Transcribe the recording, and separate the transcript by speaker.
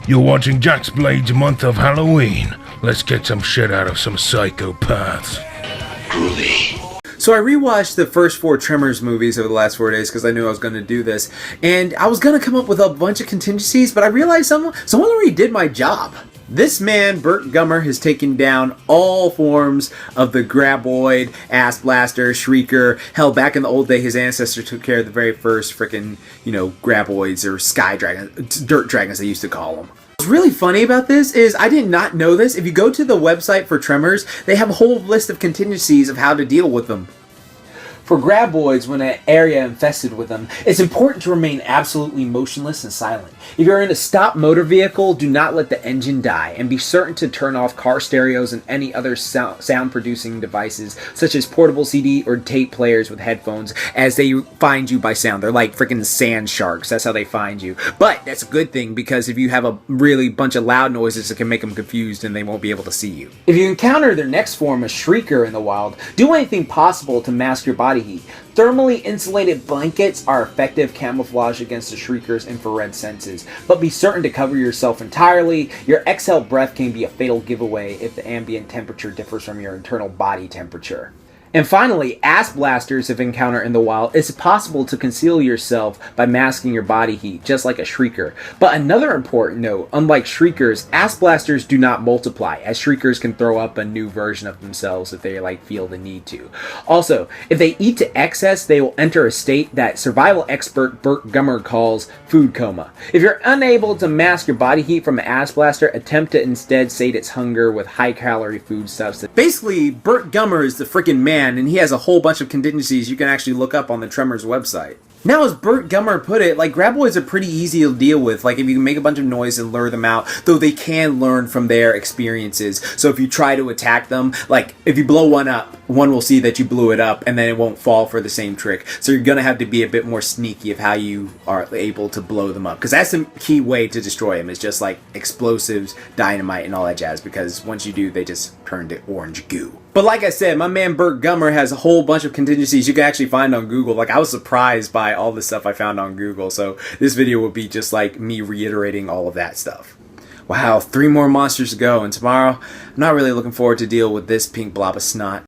Speaker 1: You're watching Jack's Blades month of Halloween. Let's get some shit out of some psychopaths.
Speaker 2: Groovy.
Speaker 3: So I rewatched the first 4 Tremors movies over the last 4 days because I knew I was going to do this. And I was going to come up with a bunch of contingencies, but I realized someone already did my job. This man, Burt Gummer, has taken down all forms of the Graboid, Ass Blaster, Shrieker. Hell, back in the old day, his ancestors took care of the very first frickin', Graboids, or Sky Dragons, Dirt Dragons they used to call them. What's really funny about this is I did not know this. If you go to the website for Tremors, they have a whole list of contingencies of how to deal with them. For Graboids, when an area infested with them, it's important to remain absolutely motionless and silent. If you're in a stopped motor vehicle, do not let the engine die, and be certain to turn off car stereos and any other sound-producing devices, such as portable CD or tape players with headphones, as they find you by sound. They're like freaking sand sharks. That's how they find you. But that's a good thing, because if you have a really bunch of loud noises, it can make them confused and they won't be able to see you. If you encounter their next form, a Shrieker, in the wild, do anything possible to mask your body heat. Thermally insulated blankets are effective camouflage against the Shrieker's infrared senses, but be certain to cover yourself entirely. Your exhaled breath can be a fatal giveaway if the ambient temperature differs from your internal body temperature. And finally, Ass Blasters, if encountered in the wild, it's possible to conceal yourself by masking your body heat, just like a Shrieker. But another important note, unlike Shriekers, Ass Blasters do not multiply, as Shriekers can throw up a new version of themselves if they feel the need to. Also, if they eat to excess, they will enter a state that survival expert Burt Gummer calls food coma. If you're unable to mask your body heat from an Ass Blaster, attempt to instead sate its hunger with high-calorie foodstuffs. Basically, Burt Gummer is the freaking man, and he has a whole bunch of contingencies you can actually look up on the Tremors website. Now, as Burt Gummer put it, Graboids are pretty easy to deal with. If you can make a bunch of noise and lure them out, though they can learn from their experiences. So if you try to attack them, if you blow one up, one will see that you blew it up, and then it won't fall for the same trick. So you're going to have to be a bit more sneaky of how you are able to blow them up. Because that's the key way to destroy them, is just explosives, dynamite, and all that jazz. Because once you do, they just turn to orange goo. But like I said, my man Burt Gummer has a whole bunch of contingencies you can actually find on Google. I was surprised by all the stuff I found on Google. So this video will be just me reiterating all of that stuff. Wow, 3 more monsters to go. And tomorrow, I'm not really looking forward to deal with this pink blob of snot.